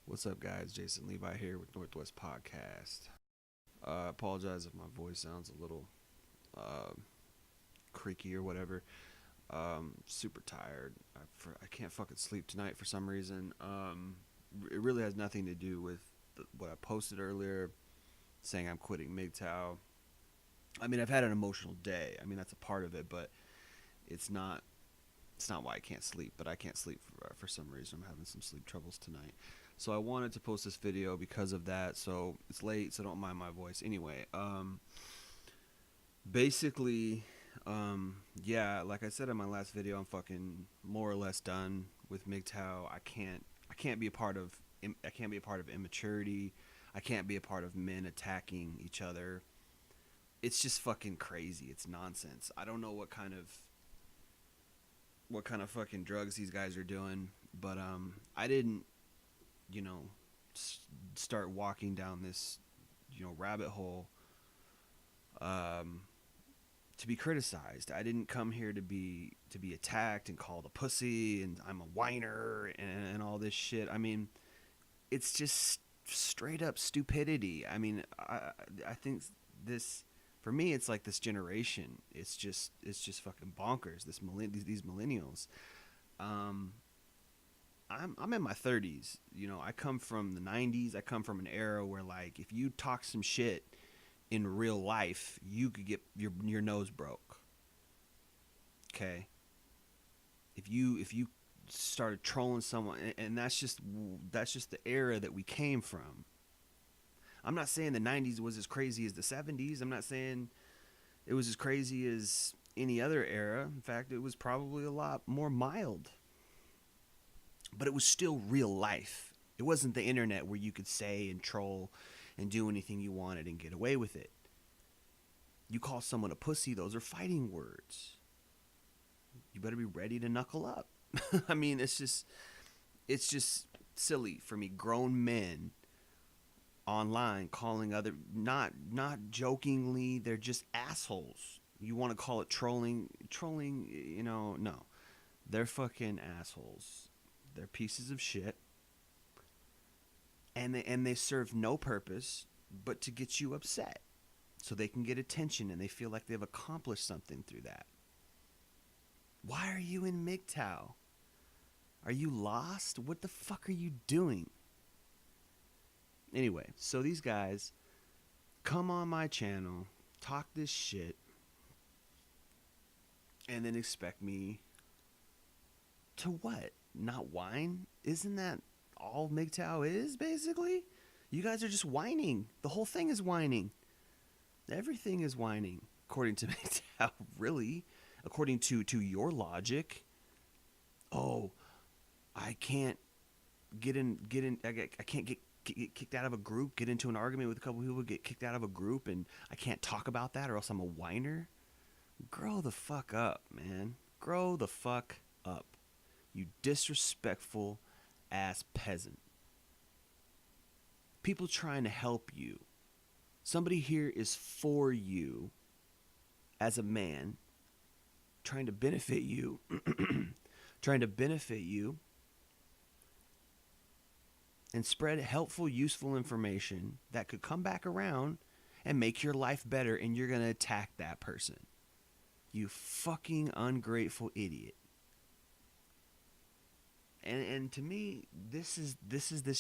What's up, guys? Jason Levi here with Northwest Podcast. I apologize if my voice sounds a little uh, creaky or whatever. Super tired. I can't fucking sleep tonight for some reason. It really has nothing to do with what I posted earlier, saying I'm quitting mgtow. I mean, I've had an emotional day. I mean, that's a part of it, but it's not. It's not why I can't sleep. But I can't sleep for some reason. I'm having some sleep troubles tonight. So I wanted to post this video because of that. So it's late, so don't mind my voice. Anyway, basically, yeah, like I said in my last video, I'm fucking more or less done with mgtow. I can't be a part of. I can't be a part of immaturity. I can't be a part of men attacking each other. It's just fucking crazy. It's nonsense. I don't know what kind of fucking drugs these guys are doing, but I didn't, you know, start walking down this, rabbit hole um, to be criticized. I didn't come here to be attacked and called a pussy and I'm a whiner and all this shit. I mean, it's just straight up stupidity. I mean, I think this for me it's like this generation. It's just fucking bonkers. These millennials. Um, I'm in my 30s. I come from the 90s. I come from an era where like if you talk some shit in real life, you could get your nose broke. Okay? If you started trolling someone and that's just the era that we came from. I'm not saying the 90s was as crazy as the 70s. I'm not saying it was as crazy as any other era. In fact, it was probably a lot more mild. But it was still real life. It wasn't the internet where you could say and troll and do anything you wanted and get away with it. You call someone a pussy, those are fighting words. You better be ready to knuckle up. I mean, it's just silly for me. Grown men online calling other not jokingly, they're just assholes. You want to call it trolling, no. They're fucking assholes. They're pieces of shit, and they serve no purpose but to get you upset, so they can get attention and they feel like they've accomplished something through that. Why are you in mgtow? Are you lost? What the fuck are you doing? Anyway, so these guys come on my channel, talk this shit, and then expect me to what? Not whine? Isn't that all mgtow is, basically? You guys are just whining. The whole thing is whining. Everything is whining, according to mgtow, really. According to your logic. Oh, I can't I can't get kicked out of a group, get into an argument with a couple people, get kicked out of a group, and I can't talk about that or else I'm a whiner. Grow the fuck up, man. Grow the fuck up. You disrespectful ass peasant. People trying to help you. Somebody here is for you as a man, trying to benefit you, trying to benefit you and spread helpful, useful information that could come back around and make your life better, and you're going to attack that person. You fucking ungrateful idiot. And to me, this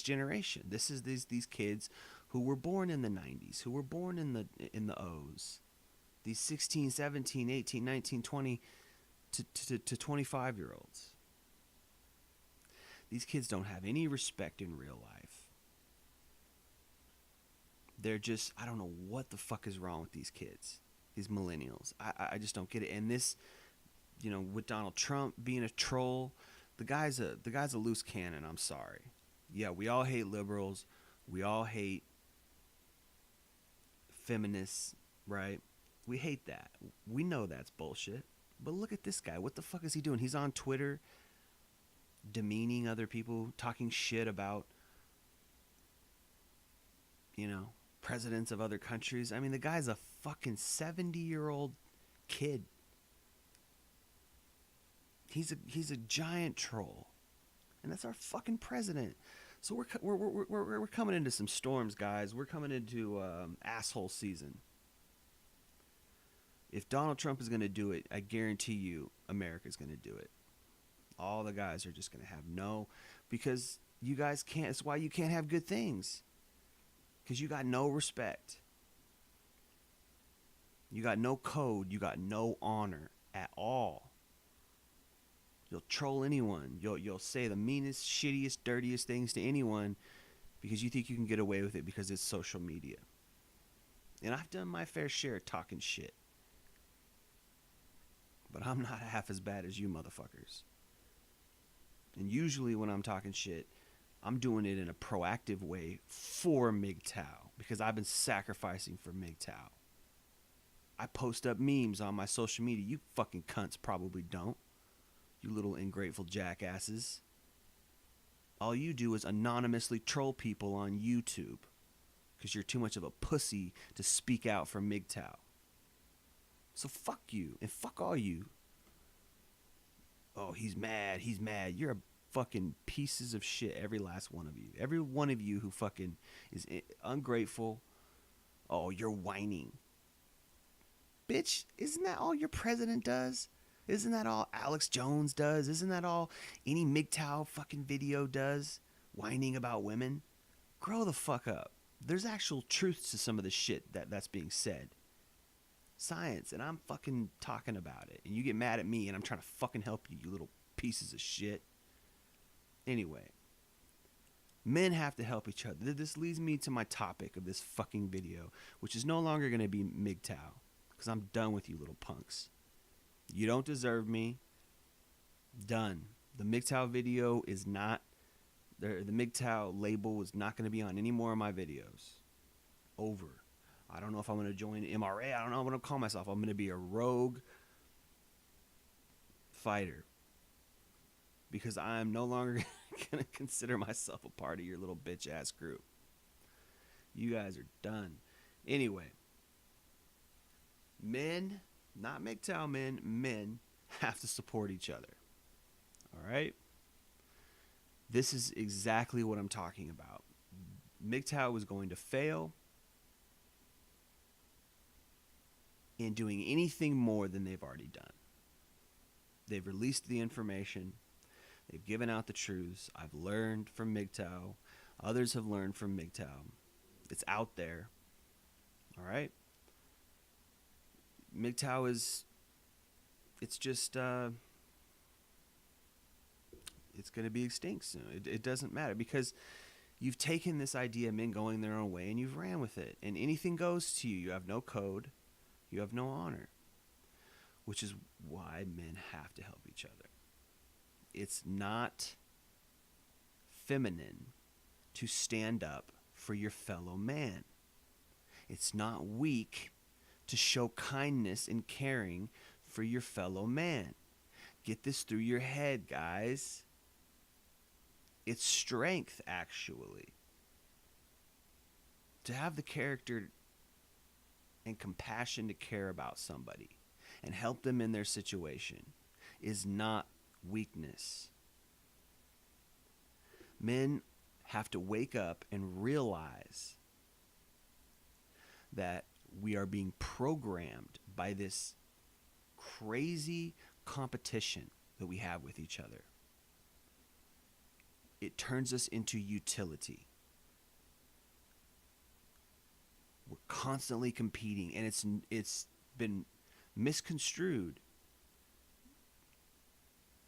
generation. This is these kids who were born in the 90s, who were born in the O's. These 16, 17, 18, 19, 20 to 25-year-olds. These kids don't have any respect in real life. They're just, I don't know what the fuck is wrong with these kids, these millennials. I just don't get it. And this, with Donald Trump being a troll, the guy's a loose cannon. I'm sorry. Yeah, we all hate liberals. We all hate feminists, right? We hate that. We know that's bullshit. But look at this guy. What the fuck is he doing? He's on Twitter demeaning other people, talking shit about, presidents of other countries. I mean, the guy's a fucking 70-year-old kid. He's a giant troll. And that's our fucking president. So we're coming into some storms, guys. We're coming into asshole season. If Donald Trump is going to do it, I guarantee you America's going to do it. All the guys are just going to have no, because you guys can't. It's why you can't have good things. Because you got no respect. You got no code. You got no honor at all. You'll troll anyone. You'll say the meanest, shittiest, dirtiest things to anyone because you think you can get away with it because it's social media. And I've done my fair share of talking shit. But I'm not half as bad as you motherfuckers. And usually when I'm talking shit, I'm doing it in a proactive way for mgtow because I've been sacrificing for mgtow. I post up memes on my social media. You fucking cunts probably don't. You little ungrateful jackasses. All you do is anonymously troll people on YouTube because you're too much of a pussy to speak out for mgtow. So fuck you and fuck all you. Oh, he's mad. He's mad. You're a fucking pieces of shit, every last one of you. Every one of you who fucking is ungrateful. Oh, you're whining. Bitch, isn't that all your president does? Isn't that all Alex Jones does? Isn't that all any mgtow fucking video does? Whining about women? Grow the fuck up. There's actual truth to some of the shit that's being said. Science, and I'm fucking talking about it. And you get mad at me and I'm trying to fucking help you, you little pieces of shit. Anyway, men have to help each other. This leads me to my topic of this fucking video, which is no longer going to be mgtow, because I'm done with you little punks. You don't deserve me. Done. The mgtow video is not, the mgtow label is not going to be on any more of my videos. Over. I don't know if I'm going to join MRA. I don't know what I'm going to call myself. I'm going to be a rogue fighter. Because I'm no longer going to consider myself a part of your little bitch ass group. You guys are done. Anyway. Men, not mgtow men, men have to support each other. Alright? This is exactly what I'm talking about. mgtow is going to fail in doing anything more than they've already done. They've released the information. They've given out the truths. I've learned from mgtow. Others have learned from mgtow. It's out there. All right? mgtow is, it's just, it's going to be extinct soon. It doesn't matter because you've taken this idea of men going their own way and you've ran with it. And anything goes to you. You have no code. You have no honor, which is why men have to help each other. It's not feminine to stand up for your fellow man. It's not weak to show kindness and caring for your fellow man. Get this through your head, guys. It's strength, actually. To have the character and compassion to care about somebody and help them in their situation is not weakness. Men have to wake up and realize that we are being programmed by this crazy competition that we have with each other. It turns us into utility. We're constantly competing, and it's been misconstrued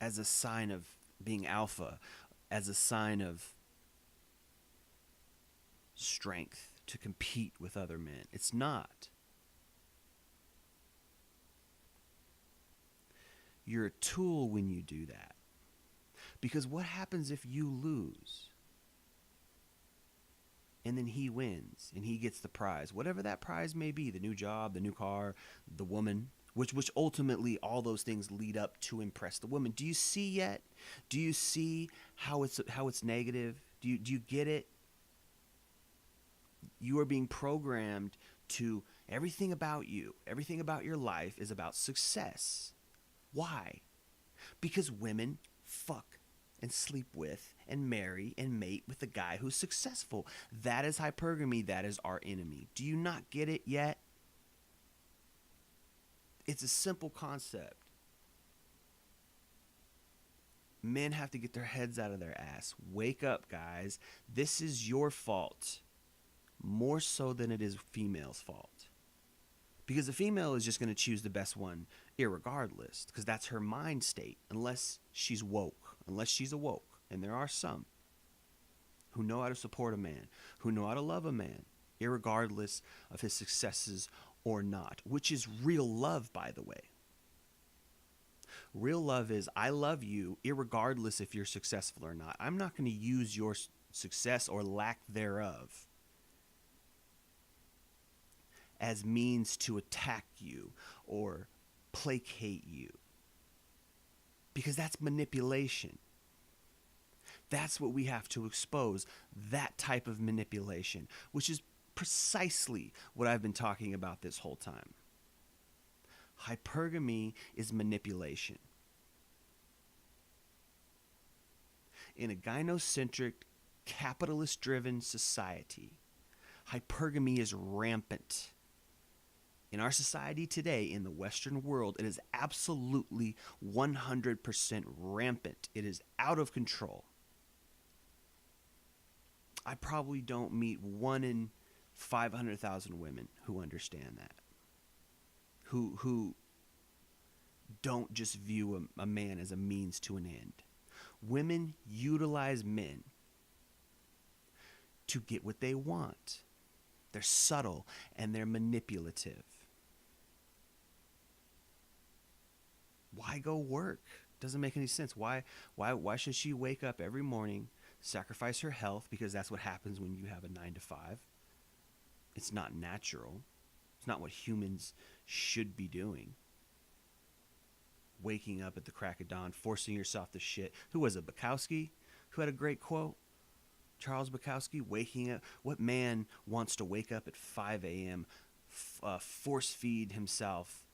as a sign of being alpha, as a sign of strength to compete with other men. It's not. You're a tool when you do that. Because what happens if you lose? And then he wins and he gets the prize, whatever that prize may be, the new job, the new car, the woman, which ultimately all those things lead up to impress the woman. Do you see yet? Do you see how it's negative? Do you get it? You are being programmed to everything about you, everything about your life is about success. Why? Because women fuck and sleep with and marry and mate with the guy who's successful. That is hypergamy. That is our enemy. Do you not get it yet? It's a simple concept. Men have to get their heads out of their ass. Wake up, guys. This is your fault. More so than it is female's fault. Because the female is just going to choose the best one irregardless. Because that's her mind state. Unless she's woke. Unless she's awoke. And there are some who know how to support a man. Who know how to love a man. Irregardless of his successes or not. Which is real love, by the way. Real love is, I love you irregardless if you're successful or not. I'm not going to use your success or lack thereof as means to attack you or placate you. Because that's manipulation. That's what we have to expose, that type of manipulation, which is precisely what I've been talking about this whole time. Hypergamy is manipulation. In a gynocentric, capitalist-driven society, hypergamy is rampant. In our society today, in the Western world, it is absolutely 100% rampant. It is out of control. I probably don't meet 1 in 500,000 women who understand that. Who don't just view a man as a means to an end. Women utilize men to get what they want. They're subtle and they're manipulative. Why go work? Doesn't make any sense. Why should she wake up every morning, sacrifice her health, because that's what happens when you have a 9 to 5. It's not natural. It's not what humans should be doing. Waking up at the crack of dawn, forcing yourself to shit. Who was it? Bukowski? Who had a great quote? Charles Bukowski, waking up. What man wants to wake up at 5 a.m., force feed himself,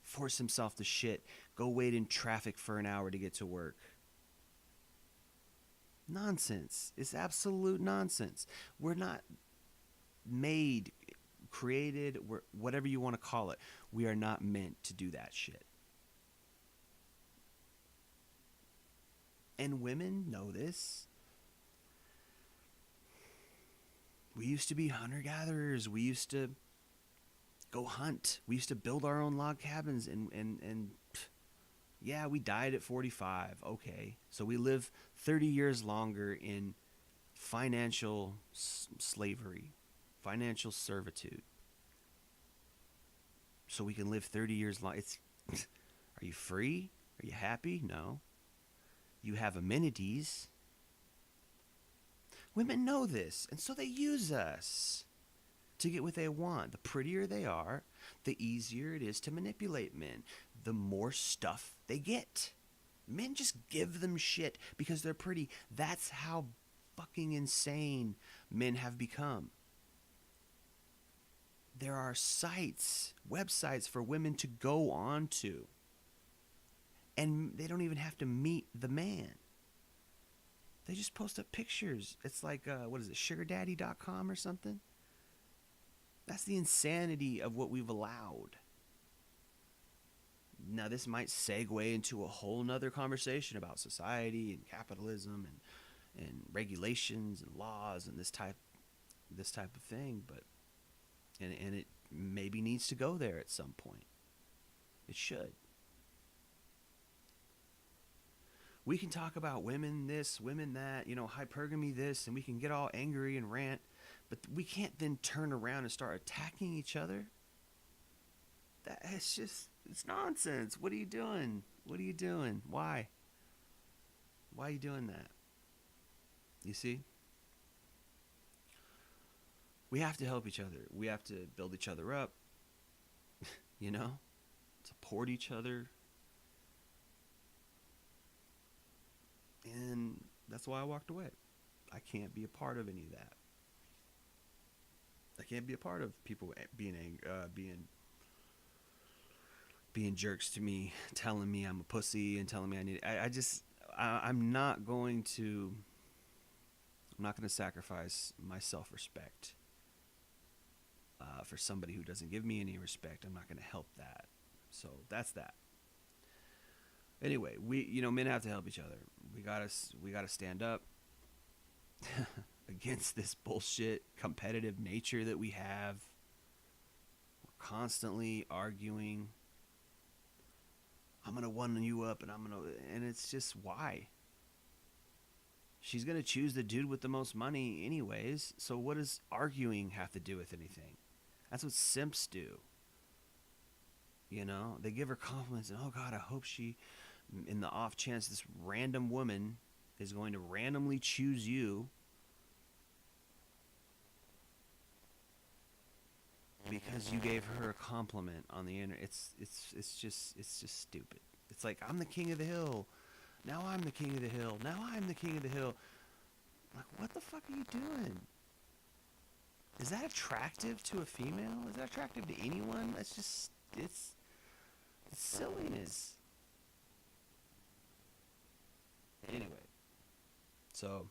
force himself to shit, go wait in traffic for an hour to get to work? Nonsense. It's absolute nonsense. We're not made, created, whatever you want to call it. We are not meant to do that shit. And women know this. We used to be hunter-gatherers. We used to go hunt. We used to build our own log cabins and yeah, we died at 45. Okay. So we live 30 years longer in financial slavery, financial servitude. So we can live 30 years long. Are you free? Are you happy? No. You have amenities. Women know this, and so they use us to get what they want. The prettier they are, the easier it is to manipulate men. The more stuff they get. Men just give them shit because they're pretty. That's how fucking insane men have become. There are sites, websites for women to go on to. And they don't even have to meet the man. They just post up pictures. It's like, what is it, sugardaddy.com or something? That's the insanity of what we've allowed. Now, this might segue into a whole nother conversation about society and capitalism and regulations and laws and this type of thing, but and it maybe needs to go there at some point. It should. We can talk about women this, women that, hypergamy this, and we can get all angry and rant, but we can't then turn around and start attacking each other. It's nonsense. What are you doing? What are you doing? Why? Why are you doing that? You see? We have to help each other. We have to build each other up, support each other. And that's why I walked away. I can't be a part of any of that. I can't be a part of people being jerks to me, telling me I'm a pussy and telling me I'm not going to I'm not going to sacrifice my self-respect for somebody who doesn't give me any respect. I'm not going to help that. So that's that. Anyway, men have to help each other. We gotta stand up against this bullshit competitive nature that we have. We're constantly arguing. I'm gonna one you up, and it's just why. She's gonna choose the dude with the most money, anyways. So what does arguing have to do with anything? That's what simps do. They give her compliments, and oh God, I hope she, in the off chance this random woman is going to randomly choose you because you gave her a compliment on the internet. It's just stupid. It's like, I'm the king of the hill. Now I'm the king of the hill. Now I'm the king of the hill. Like, what the fuck are you doing? Is that attractive to a female? Is that attractive to anyone? That's just, it's silliness. Anyway, so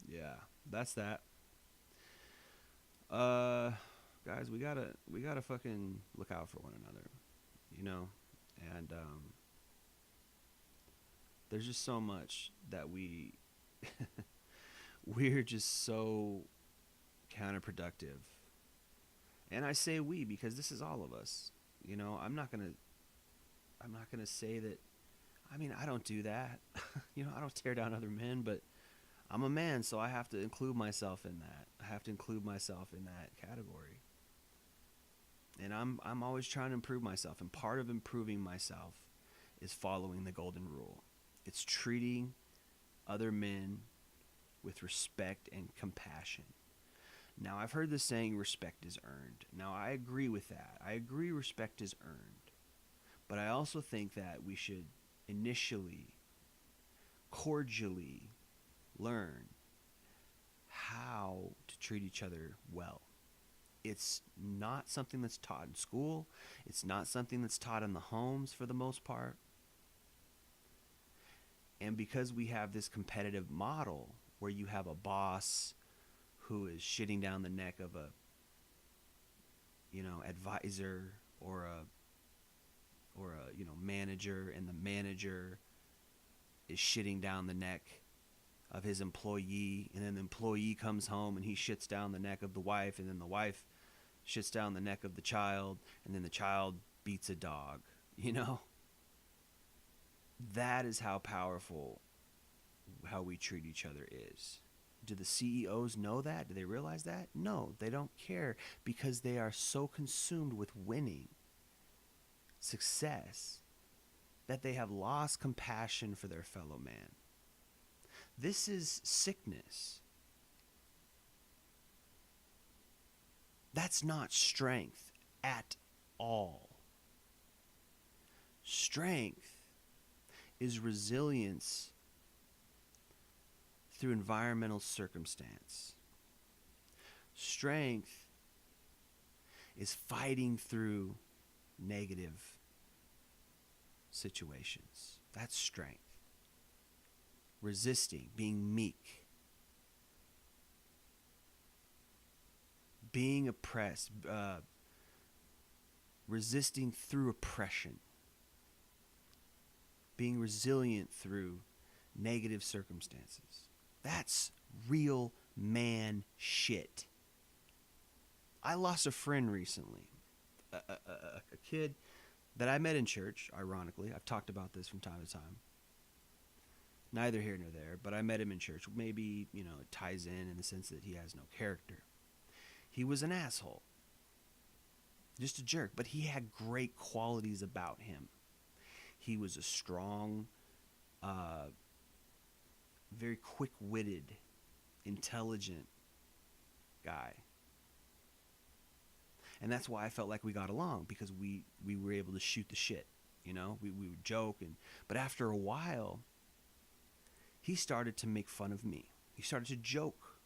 yeah, that's that. Guys, we gotta fucking look out for one another, you know, and there's just so much that we're just so counterproductive. And I say we because this is all of us. I'm not gonna say that. I mean, I don't do that. I don't tear down other men, but I'm a man, so I have to include myself in that. I have to include myself in that category. And I'm always trying to improve myself, and part of improving myself is following the golden rule. It's treating other men with respect and compassion. Now, I've heard the saying, respect is earned. Now, I agree with that. I agree respect is earned. But I also think that we should initially, cordially learn how to treat each other well. It's not something that's taught in school. It's not something that's taught in the homes for the most part. And because we have this competitive model where you have a boss who is shitting down the neck of a, advisor or a manager, and the manager is shitting down the neck of his employee, and then the employee comes home and he shits down the neck of the wife, and then the wife shits down the neck of the child, and then the child beats a dog. That is how powerful how we treat each other is. Do the CEOs know that? Do they realize that? No, they don't care, because they are so consumed with winning, success, that they have lost compassion for their fellow man. This is sickness. That's not strength at all. Strength is resilience through environmental circumstance. Strength is fighting through negative situations. That's strength. Resisting, being meek, being oppressed, resisting through oppression, being resilient through negative circumstances. That's real man shit. I lost a friend recently, a kid that I met in church, ironically. I've talked about this from time to time. Neither here nor there, but I met him in church. Maybe, it ties in the sense that he has no character. He was an asshole. Just a jerk, but he had great qualities about him. He was a strong, very quick-witted, intelligent guy. And that's why I felt like we got along, because we were able to shoot the shit. We would joke, but after a while, he started to make fun of me. He started to joke.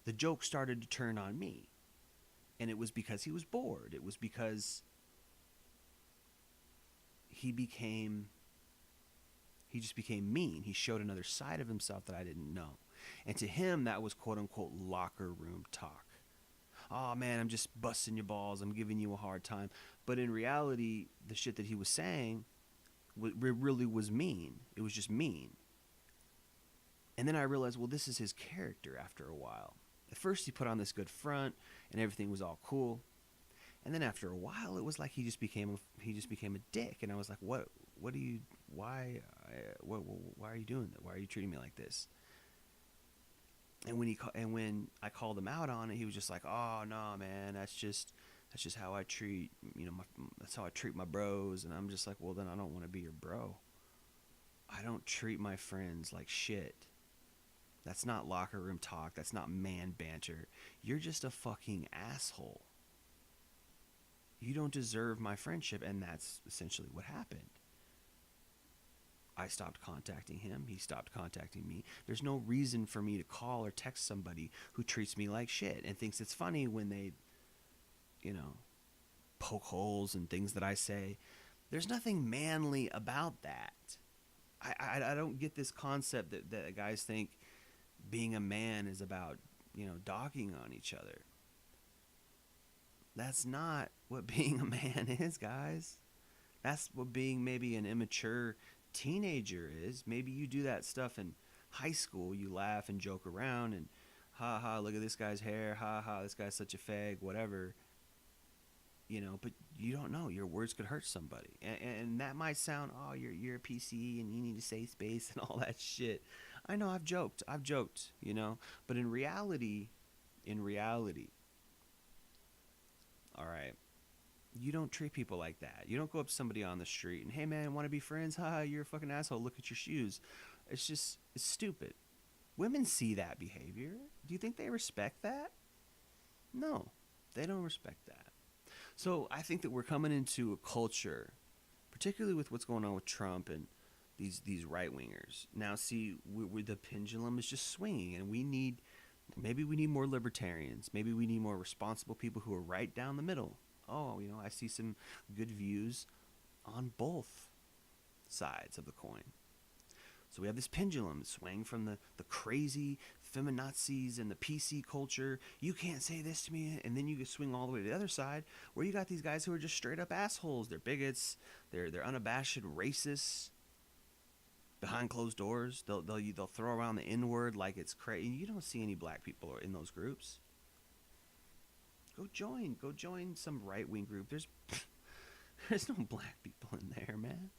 The joke started to turn on me. And it was because he was bored. It was because he just became mean. He showed another side of himself that I didn't know. And to him, that was quote unquote locker room talk. Oh man, I'm just busting your balls. I'm giving you a hard time. But in reality, the shit that he was saying really was mean. It was just mean. And then I realized, well, this is his character after a while. At first, he put on this good front, and everything was all cool. And then after a while, it was like he just became a dick. And I was like, what do you, why are you doing that? Why are you treating me like this? And when I called him out on it, he was just like, oh no, man, that's just how I treat, that's how I treat my bros. And I'm just like, well, then I don't want to be your bro. I don't treat my friends like shit. That's not locker room talk. That's not man banter. You're just a fucking asshole. You don't deserve my friendship. And that's essentially what happened. I stopped contacting him. He stopped contacting me. There's no reason for me to call or text somebody who treats me like shit and thinks it's funny when they, poke holes in things that I say. There's nothing manly about that. I don't get this concept that guys think being a man is about, dogging on each other. That's not what being a man is, guys. That's what being maybe an immature teenager is. Maybe you do that stuff in high school. You laugh and joke around and ha ha, look at this guy's hair, ha ha, this guy's such a fag, whatever. But you don't know. Your words could hurt somebody. And that might sound, oh, you're a PC and you need a safe space and all that shit. I know, I've joked, but in reality, all right, you don't treat people like that. You don't go up to somebody on the street and, hey man, want to be friends? Ha, you're a fucking asshole. Look at your shoes. It's stupid. Women see that behavior. Do you think they respect that? No, they don't respect that. So I think that we're coming into a culture, particularly with what's going on with Trump and these right wingers. Now, see, the pendulum is just swinging, and maybe we need more libertarians. Maybe we need more responsible people who are right down the middle. Oh, I see some good views on both sides of the coin. So we have this pendulum swaying from the crazy feminazis and the PC culture. You can't say this to me. And then you can swing all the way to the other side where you got these guys who are just straight up assholes. They're bigots. They're unabashed racists. Behind closed doors, they'll throw around the N-word like it's crazy. You don't see any black people in those groups. Go join some right-wing group. There's no black people in there, man.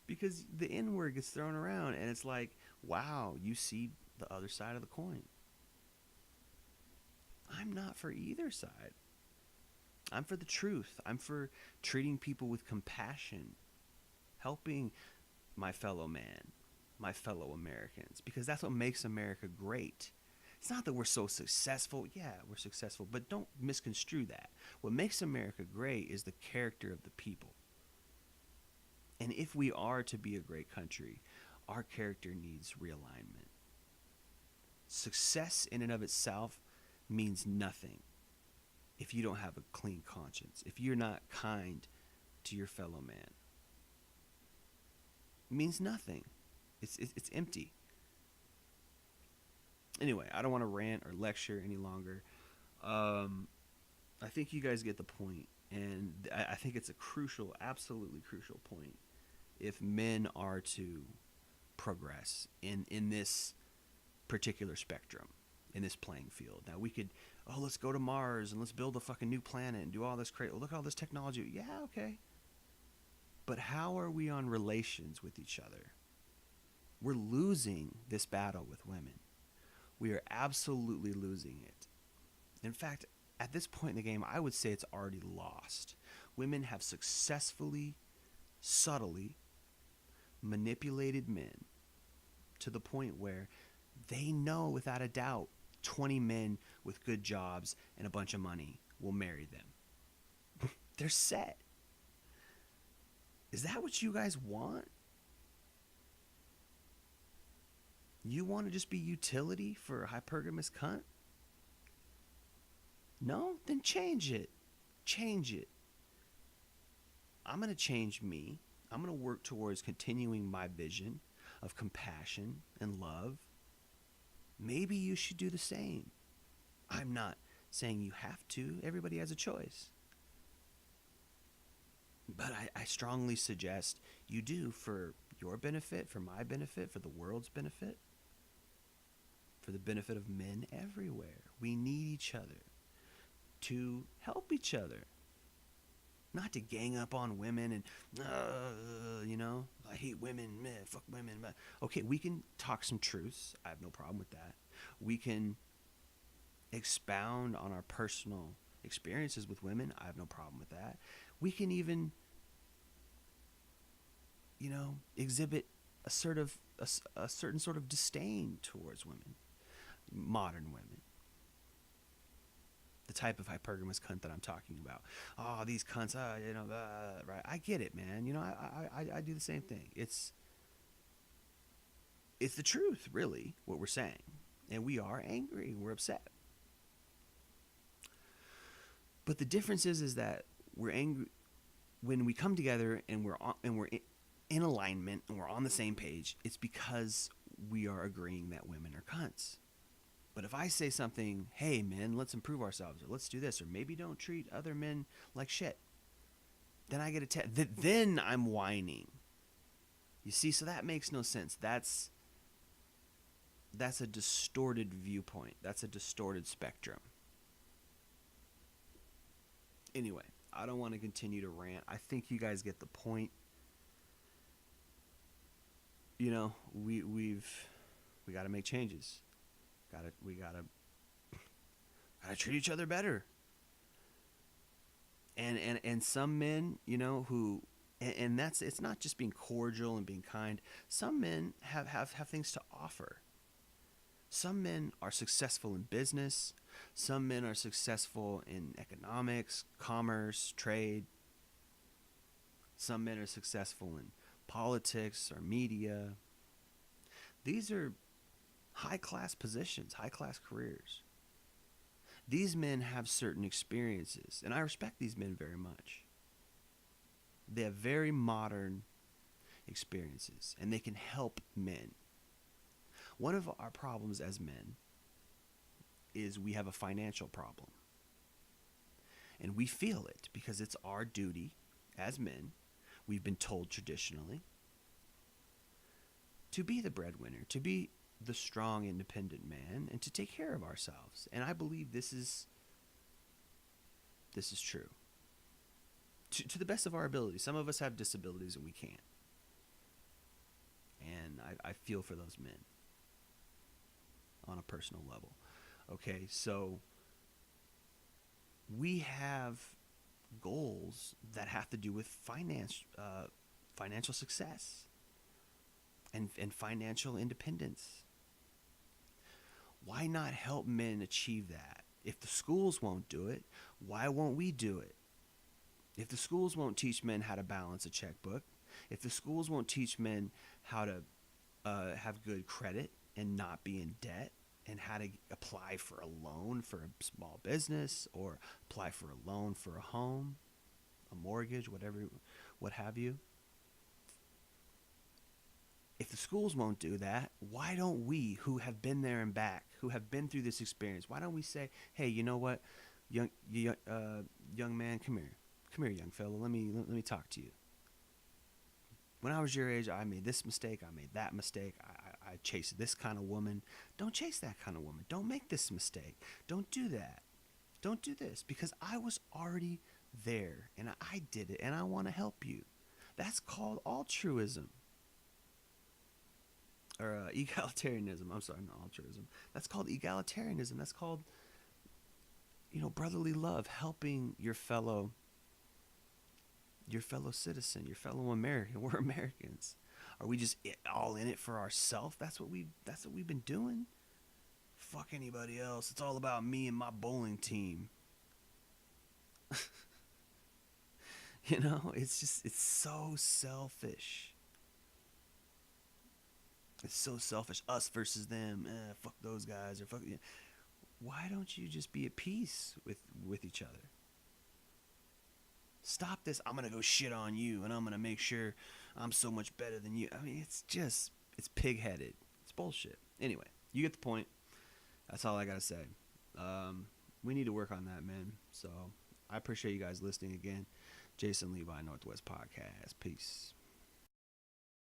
Because the N-word gets thrown around, and it's like, wow, you see the other side of the coin. I'm not for either side. I'm for the truth. I'm for treating people with compassion, helping my fellow man, my fellow Americans, because that's what makes America great. It's not that we're so successful. Yeah, we're successful, but don't misconstrue that. What makes America great is the character of the people. And if we are to be a great country, our character needs realignment. Success in and of itself means nothing if you don't have a clean conscience, if you're not kind to your fellow man. It means nothing. It's empty. Anyway, I don't want to rant or lecture any longer. I think you guys get the point, and I think it's a crucial, absolutely crucial point if men are to progress in this particular spectrum, in this playing field. Now we could, let's go to Mars and let's build a fucking new planet and do all this crazy, look at all this technology. Yeah, okay. But how are we on relations with each other? We're losing this battle with women. We are absolutely losing it. In fact, at this point in the game, I would say it's already lost. Women have successfully, subtly manipulated men to the point where they know without a doubt 20 men with good jobs and a bunch of money will marry them. They're set. Is that what you guys want? You want to just be utility for a hypergamous cunt? No? Then change it. Change it. I'm going to change me. I'm going to work towards continuing my vision of compassion and love. Maybe you should do the same. I'm not saying you have to. Everybody has a choice. But I strongly suggest you do, for your benefit, for my benefit, for the world's benefit, for the benefit of men everywhere. We need each other to help each other, not to gang up on women and, I hate women, man, fuck women. Okay, we can talk some truths. I have no problem with that. We can expound on our personal experiences with women. I have no problem with that. We can even, exhibit a certain sort of disdain towards women, modern women. The type of hypergamous cunt that I'm talking about. Oh, these cunts, right? I get it, man. I do the same thing. It's the truth, really, what we're saying, and we are angry. We're upset. But the difference is that we're angry when we come together and we're in alignment and we're on the same page. It's because we are agreeing that women are cunts. But if I say something, hey, men, let's improve ourselves, or let's do this, or maybe don't treat other men like shit, then I get then I'm whining. You see, so that makes no sense. That's a distorted viewpoint. That's a distorted spectrum. Anyway, I don't want to continue to rant. I think you guys get the point. We got to make changes. We gotta treat each other better. And some men, who, and that's, it's not just being cordial and being kind. Some men have things to offer. Some men are successful in business. Some men are successful in economics, commerce, trade. Some men are successful in politics or media. These are high-class positions, high-class careers. These men have certain experiences, and I respect these men very much. They have very modern experiences, and they can help men. One of our problems as men is we have a financial problem. And we feel it because it's our duty as men. We've been told traditionally to be the breadwinner, to be the strong, independent man, and to take care of ourselves. And I believe this is true. To the best of our ability. Some of us have disabilities and we can't. And I feel for those men on a personal level. Okay, so we have goals that have to do with financial success and financial independence. Why not help men achieve that? If the schools won't do it, why won't we do it? If the schools won't teach men how to balance a checkbook, if the schools won't teach men how to have good credit and not be in debt, and how to apply for a loan for a small business, or apply for a loan for a home, a mortgage, what have you. If the schools won't do that, why don't we, who have been there and back, who have been through this experience, why don't we say, hey, you know what, young man, come here, young fella, let me talk to you. When I was your age, I made this mistake, I made that mistake, I chased this kind of woman. Don't chase that kind of woman. Don't make this mistake. Don't do that. Don't do this, because I was already there and I did it and I want to help you. That's called altruism. Or egalitarianism. I'm sorry, not altruism. That's called egalitarianism. That's called, brotherly love, helping your fellow citizen, your fellow American. We're Americans. Are we just all in it for ourselves? That's what we've been doing. Fuck anybody else. It's all about me and my bowling team. It's so selfish. It's so selfish. Us versus them. Fuck those guys. Or fuck. Why don't you just be at peace with each other? Stop this. I'm gonna go shit on you, and I'm gonna make sure I'm so much better than you. I mean, it's pig-headed. It's bullshit. Anyway, you get the point. That's all I gotta say. We need to work on that, man. So I appreciate you guys listening again. Jason Levi, Northwest Podcast. Peace.